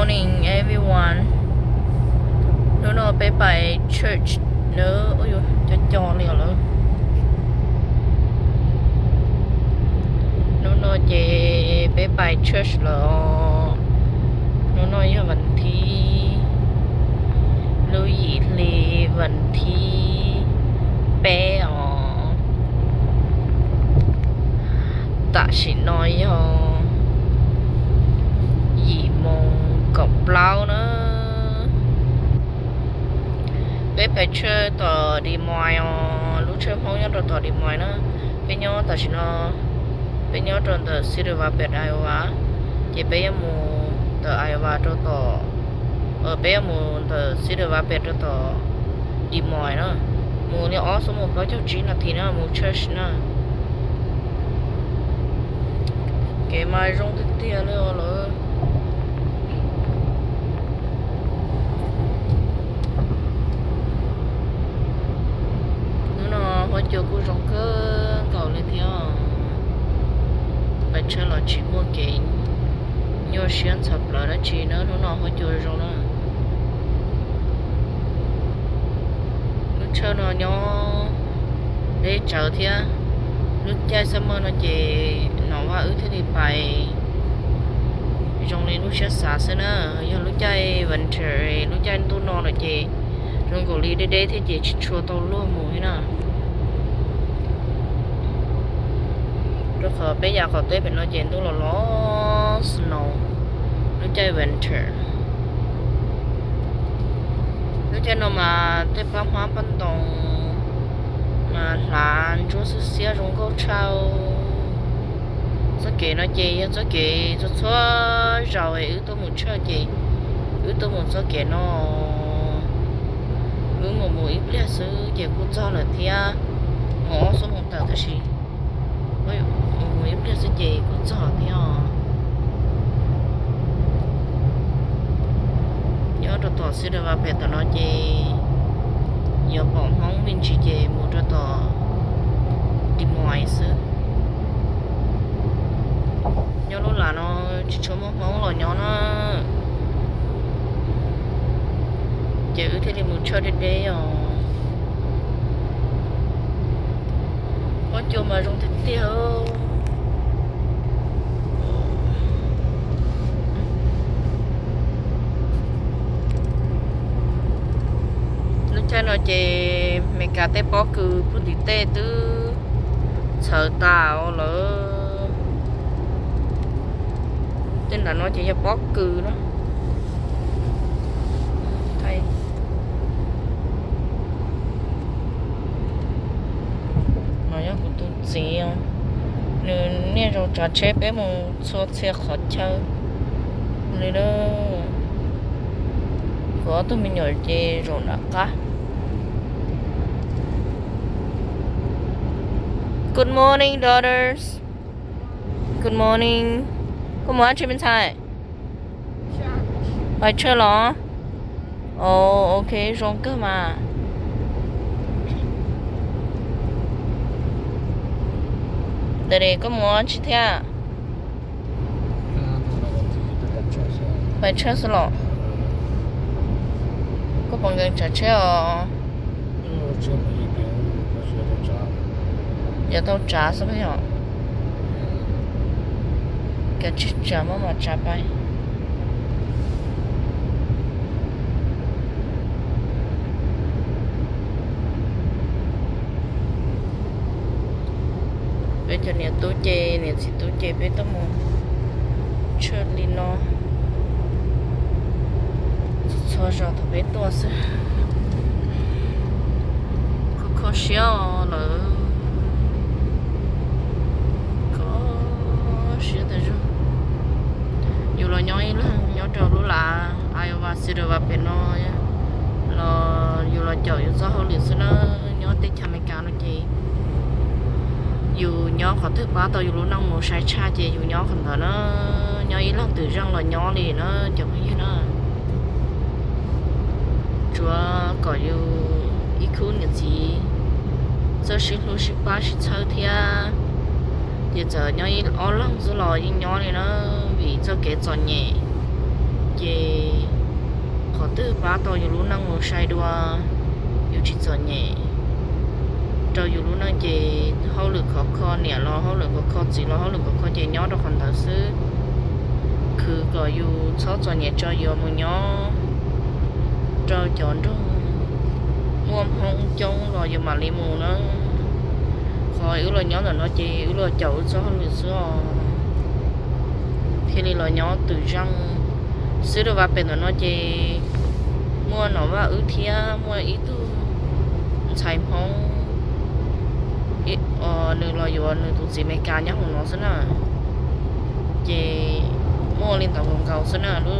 morning everyone หนูไป church เนอะโอ้ยจะจอเลยเหรอหนูจะไป church เหรอหนูอยู่วันที่ลุยเลวันที่8但是น้อย2:00กับเรานะไปเชื่อต่อดีมอยรู้เชื่อห้องยังต่อดีมอยนะเป็นยอแต่ฉันเป็นยอตอนแต่สิริวาเป็นไอวาจะไปยมูแต่ไอวาต่อไปยมูแต่สิริวาเป็นต่อดีมอยนะมูเนี่ยอ๋อสมมุติว่าเจ้าจีนนาทีนะมูเชิร์ชนะเก๋มารงติดเตี้ยเลยเหรอ我就顾上个搞了条，把车了去摸给，有选择不了的去呢，我就上了。你车呢要得找天，你在什么呢？就哪怕有天你ไปtrong này nó sẽ xa xưa nữa, giờ lúc chạy vận chuyển, lúc chạy tu nọ là chị, trong cổ lý đây thì chị chua tàu luôn mùi nè. เขาไปอยากเขาตัวเป็นเจนตัวล้อ snow รู้ใจ winter รู้ใจเรามาได้ปั๊มปั๊มตรงมาหลานจูสเสียรงก็เช่าจะเก๋นะเจีจะเก๋จะชัวเราตัวหมุนเชื่อเจีตัวหมุนจะเก๋เนาะหมูอีเปลี่ยนซื้อเจีกูเจ้าเลยที่หมอสมองแต่ก็สิเฮ้ย也不是这个照片有的多是的话别的那些有帮忙民去这没得到的么意思有路来呢去什么忙了呢这有天的没车的的哟我就嘛用的掉cho nó chỉ mấy cái tép bó cứ phun thì tê tư sợ tao lỡ tên là nó chỉ cho bó cứ đó thấy nó nhớ của tôi gì không nên nè rồi trò chơi bé một số xe khó chơi này đó có tôi mình nhớ chơi rồi đã cả Good morning, daughters. Good morning. Good morning, 去边菜？ไปเชื่อเหรอโอเครงเกอร์มาเดี๋ยวก็มัวชิเทียไปเชื่อสิหรอก็ปังกันจะเชื่อ要到炸是不是？给去炸嘛嘛炸呗。bây giờ nè tôi chơi nè thì tôi chơi với tao muốn chơi đi nó cho rồi tôi biết tôi sẽ khó xíu nữa dù là nhói trâu lúa là ai và xí được vào bên nó là dù là chở dù sao hơn liền xí nó nhói tết chăm mấy cá nó chị dù nhói khó thức bá tao dù lúa năng một sai cha chị dù nhói không thở nó nhói lăng từ răng là nhói liền nó chở cái gì nó chúa có dù ít khu nhà gì giờ xí lúa xí ba xí chơi thia giờ nhói ó lăng rồi lò nhưng nhói này nó vì cho cái tròn nhẹ เจขอตื้อป้าต่ออยู่รู้นั่งโมชัยดัวอยู่ชิจอนเย่ต่ออยู่รู้นั่งเจเฮาหรือขอคอเนี่ยรอเฮาหรือก็คอจิรอเฮาหรือก็คอเจย้อดอกคนตาซื้อคือก็อยู่ชอจอนเย่จออยู่มื้อย้อจอจอนตรงม่วมห้องจงรออยู่มาลิมูนะขออื้อเลยย้อน่ะเนาะเจอื้อเลยเจ้าซ้อหรือซ้อที่นี่เลยย้อtừ răngซื้อดว่าเป็นเนาะเจมัวเนาะว่าเทียมัวอีตู้ใช้ห้องนึงรออยู่นึงตุสิเมกาเนี่ยของเนาะซะน่ะเจมัวลินตองเก่าซะน่ะรู้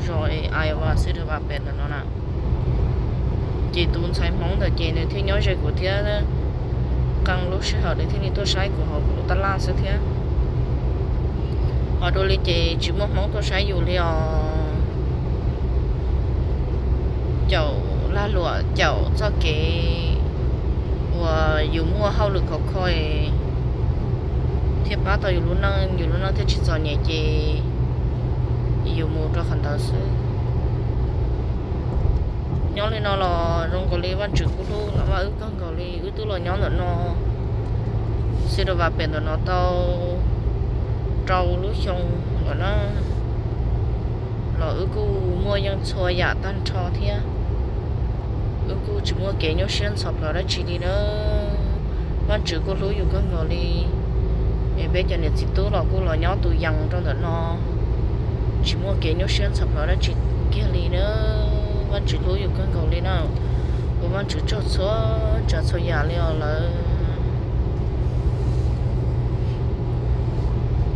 รอไอ้ว่าซื้อดว่าเป็นเนาะน่ะเจตุนใช้ห้องแต่เจเนี่ยที่ย้อใจกูเทียนะกังรู้ใช่เหรอในที่นี้ตัวใช้กูเขาตลาดซะเทียhọ đôi lên chị chỉ muốn món tôi sai dù liò chậu la lụa chậu cho cái và dù mua hao lực học coi thiệp bá tao dù luôn năng thế chỉ cho nhẹ chị dù mua cho khẩn tao sư nhóm lên nó là rong gọi lên văn chữ của tôi là mà ước con gọi lên ước tôi là nhóm nữa nó sẽ được vào biển rồi nó tao trâu lúa xong rồi nó ước cô mua những xôi giả tan cho thế ước cô chỉ mua kẻ nhau xuyên sọc rồi đó chỉ đi nữa văn chữ cô lúa dù con gọi đi bây giờ này chỉ tôi là cô là nhóm tụi dằn trong đó nó chỉ mua kẻ nhau xuyên sọc rồi đó chỉ kia đi nữa văn chữ lúa dù con gọi đi nào văn chữ cho số giả liao là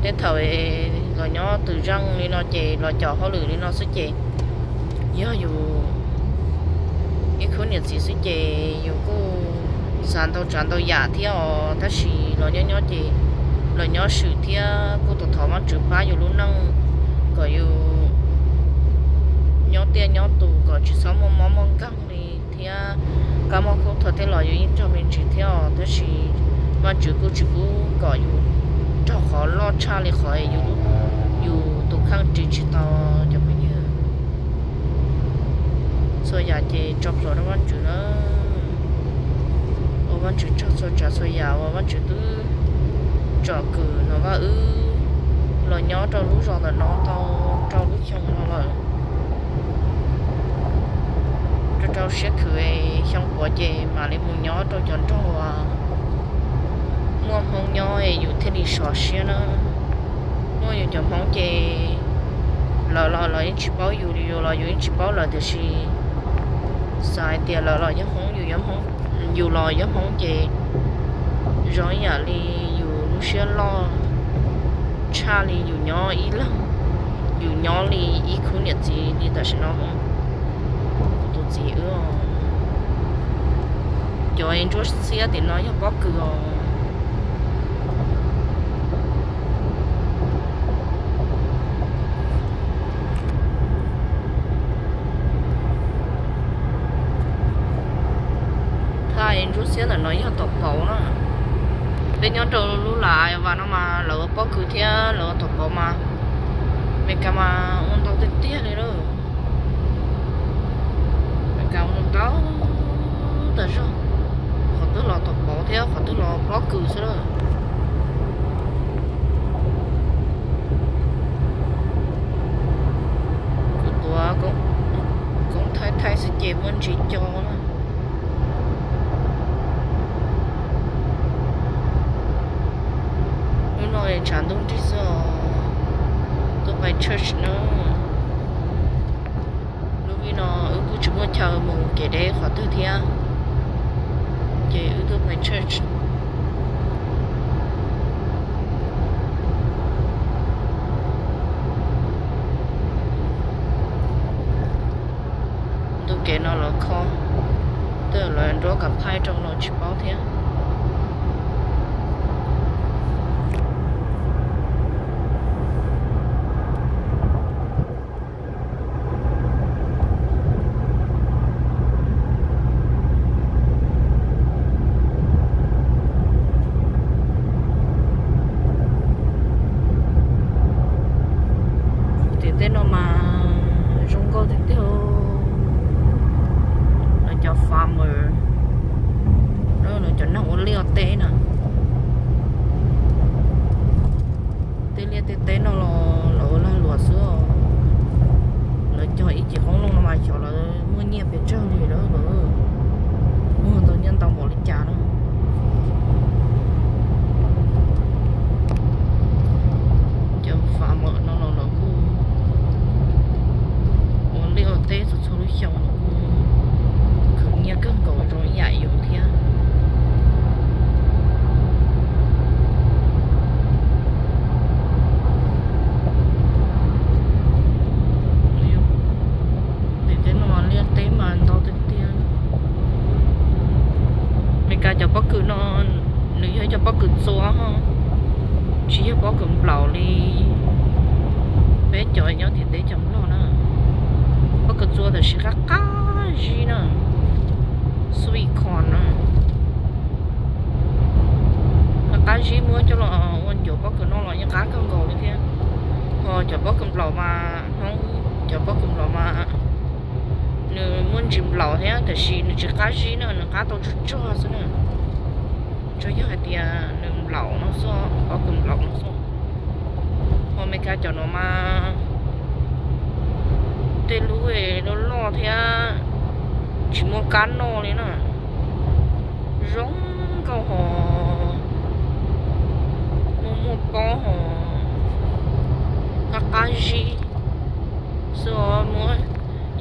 đến thời rồi nó từ răng đi nó chè rồi chọ họ lử đi nó sẽ chè nhớ dù cái khối nhiệt gì sẽ chè dù cô sàn tàu tràn tàu giả theo ta chỉ rồi nhớ chè rồi nhớ sự theo cô tổ thọ mang chữ phá dù luôn năng có dù nhớ tiền nhớ tù có chỉ sống mong căng đi theo cả mong không thật thế là dù cho mình chỉ theo ta chỉ mang chữ cô chỉ cô có dù cho khó lo cha li khỏiอยู่ตรงข้างจีจิตอจะไม่เยอะส่วนใหญ่จะจบแล้ววันจุนะวันจุจบส่วนใหญ่วันจุตื้อจบคือเนาะว่าเราย้อนเรารู้รอแต่น้องเรารู้ชงเราเลยเราเสียคือช่างหัวเจมาเลยมึงย้อนเราจนเราmua phong nhỏอยู่ที่นี่สอเสียนะmuaอยู่จะphongเจเรายังชิ包อยู่เรายังชิ包เราแต่是สายเดียวเรายังphongอยู่ยังphongอยู่เรายังphongเจร้อยอย่างลีอยู่ลูเชียรอชาลีอยู่nhỏอีละอยู่nhỏลีอีคู่เนี่ยจีลีแต่ฉันน้องตัวจีจอยจะเสียแต่น้อยยังบอกคือrút xíu là nói tập bộ nó bên nhóm trâu lú lại và nó mà lỡ bó cứ thế lỡ tập bộ mà mình cả mà ôn tao tết tía này đó mình cả ôn tao tại sao họ tức là tập bộ theo họ tức là bó cứ xíu đó cái tòa cũng thay sẽ chìm hơn chỉ cho nó rồi chẳng đúng chứ sao tôi phải church nữa lúc khi nó cứ chúng tôi chờ một cái đấy khó tư thia chị tôi phải church tôi kể nó là khó tôi là đó gặp hai trong nó chỉ báo thế tên nó mà có thể theo là cho farmer đó là cho nó liều tế nè tế liều tế nó là lúa sữa là cho ít chỉ không luôn mà cho là mua nhiều về cho thì đó rồi mua tôi nhân tàu một lít trà đó cho farmer nó là liều tế số số lúc xong khởi nghĩa cân cầu rồi dạy dùng thế để thế nó liều tế mà anh tao tế tiền mình cả cho bất cứ nó nữ hay cho bất cứ số ha chỉ cho bất cứ bảo đi bé trời nhau thì tế chấm lo nữa bất cứ做的是个咖喱呢 sweet corn 呢咖喱mua cho nó ăn chỗ bất cứ nó là những cá con gò như thế họ cho bất cứ lẩu mà không cho bất cứ lẩu mà nếu muốn chìm lẩu thế thì chỉ cá喱nữa nó cá tao cho sao nữa cho những cái tiền nếu lẩu nó so bất cứ lẩu nó so họ mấy cái cho nó mà tê lú ấy nó lo thế chỉ mua cá no đấy nè giống câu hò mua bò hò cá gì so mua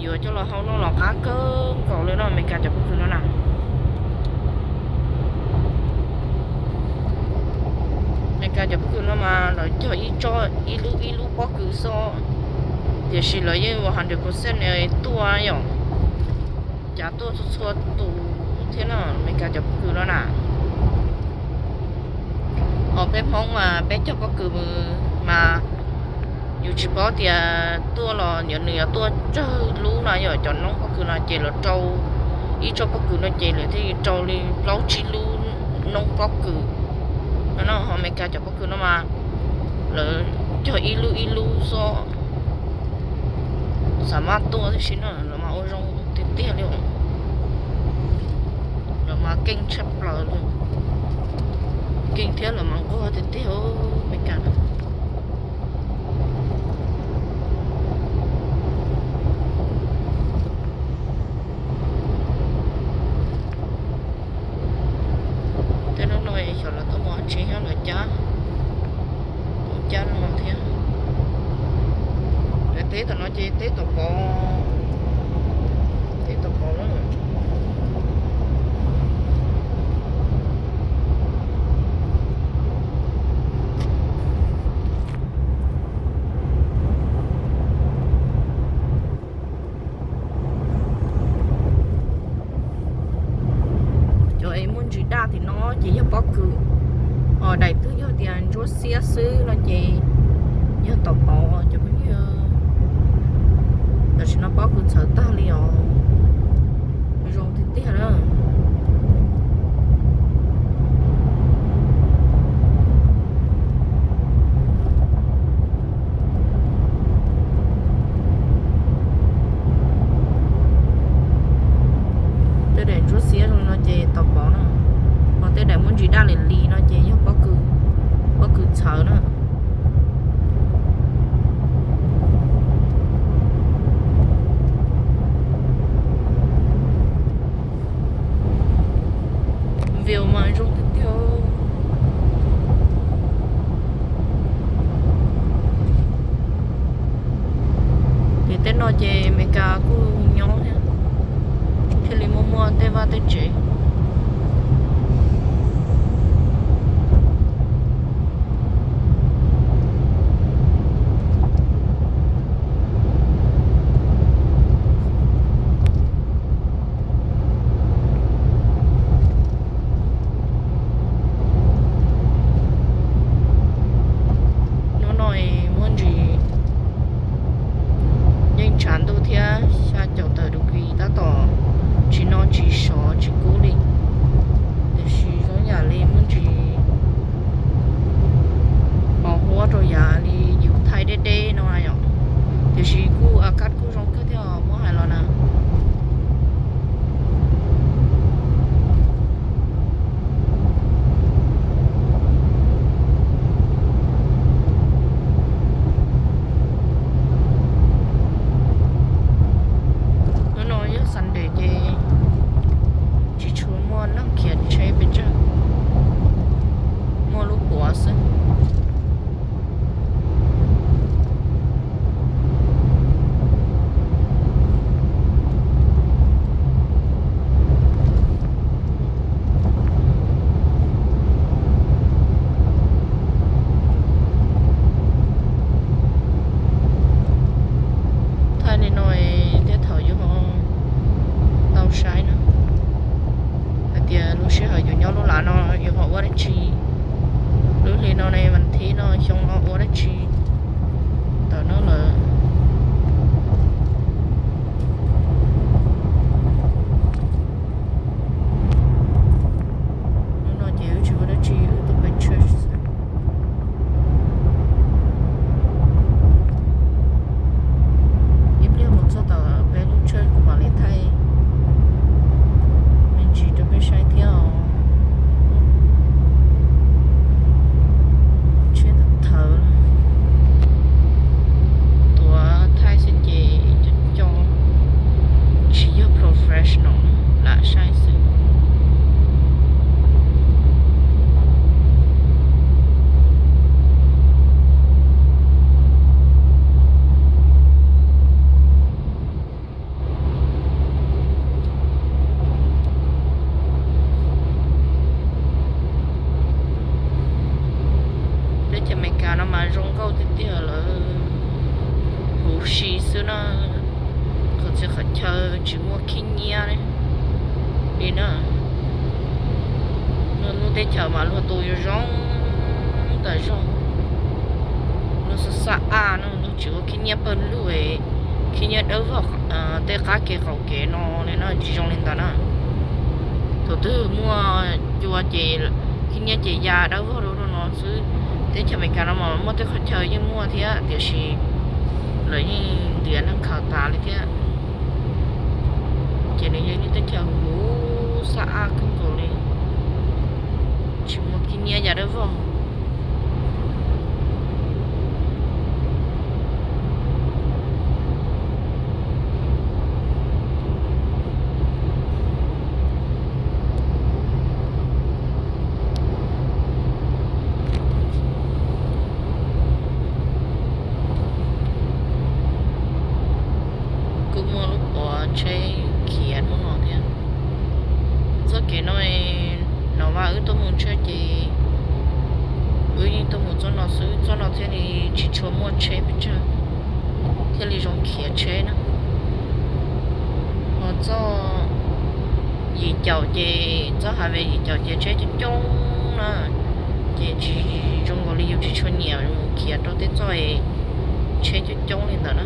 vừa cho là không nó là cá cơm còn nữa mình cả chụp cái nó nè mình cả chụp cái nó mà rồi cho ít lú bó cứ so也是了，因为我100%的多啊哟，加多错多，天呐，没感觉不够了呐。họ bé mong mà bé cho có cứ mà dù chỉ có thì tua là nhiều người tua chơi lú này rồi cho nó có cứ là chỉ là trâu ý cho có cứ nó chỉ là thì trâu đi lâu chi lú nông có cứ nó họ mấy cái cho có cứ nó mà là cho ý lú so sama tua thì xin là mà ô rong tiệt tiệt luôn là mà kinh chấp là luôn kinh thế là mà có tiệt tiệt mấy cái thế nó nói cho là tôi muốn chỉ là cha nó thế tế tao nói chơi tế tao có đó cho em muốn chỉ đa thì nó chỉ cho bó cừ ở đây thứ cho tiền cho xe xứ nó chỉ nhớ tao bỏ cho bao nhiêu nó bó cứ sợ ta liều rồi thì tiếc đó tới để chút xíu rồi nó chê tập bỏ nó còn tới để muốn gì đa liền lì nó chê cho bó cứ sợ nó viu mà rung tiếp theo thì tên nó chê mấy cả của nhau nha thì li mua tê va tê chế chán đâu thế xa chậu tờ được vì ta tỏ chỉ nó chỉ sò chỉ cố đi 嘛中高的点了呼吸是呢可是很跳寂寞听你啊呢你呢路得跳嘛路都有人的人路是啥啊呢路就听你本路诶听你都好得卡给好给喏你呢集中领导呢都都mua就ว่าเจ听你เจยาได้บ่รู้เนาะซื้อแต่จะไม่กันมาบ่ได้เขาเจอยังมั่วเที่ยเดี๋ยวสิเลยเดือนนั้นข่าวตาเลยเที่ยเจนี่ยังนี่แต่เจอหูสะอาดขึ้นตัวเลยชิมกินเนี่ยอย่าได้บ่chào chị cho hai về chào chị chơi chung chung nè chị chỉ trong cái liều chỉ cho nhiều kia đâu tới chơi chơi chung chung lên đó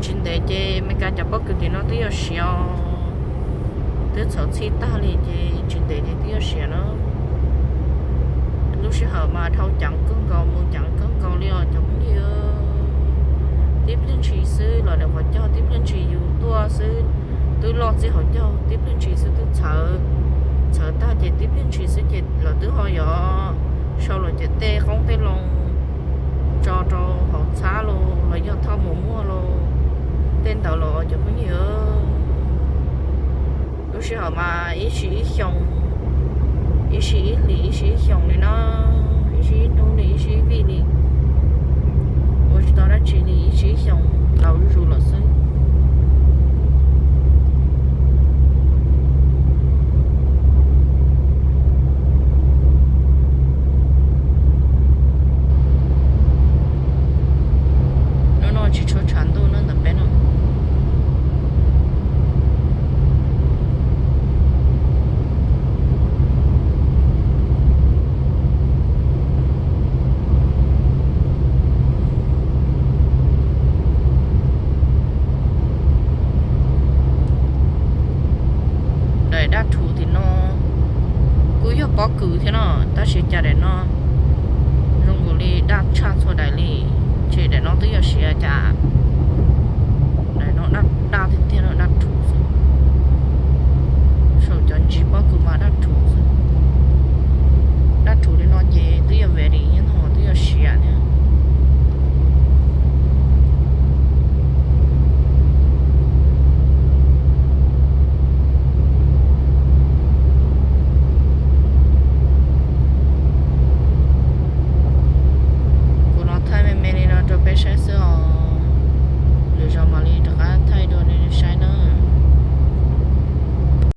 chuyện đấy chị mấy cái chả bắt cứ thì nó tới ở xíu tới sáu七大哩chị chuyện đấy thì tới ở xíu nó lúc họ mà thâu chẳng cứng cầu mua chẳng cứng cầu liều chẳng liều tiếp lên chỉ sư là được họ cho tiếp lên chỉ dùng tua sư tôi lo chỉ họ cho tiếp lên chỉ sư tôi sợ ta chỉ tiếp lên chỉ sư chỉ là tôi họ giờ sau rồi chỉ tê không tê lòng cho họ xá luôn là do thâu mua luôn tên tàu lo chẳng có nhiều lúc họ mà ý chỉ xong一时一里一时想的呢，一时东里一时北里，我知道了这里一时想老日入了身。那去车船都那那边了。đã thủ thì nó cứ cho bỏ cử thế nó ta sẽ trả để nó dùng cái đã tra số đại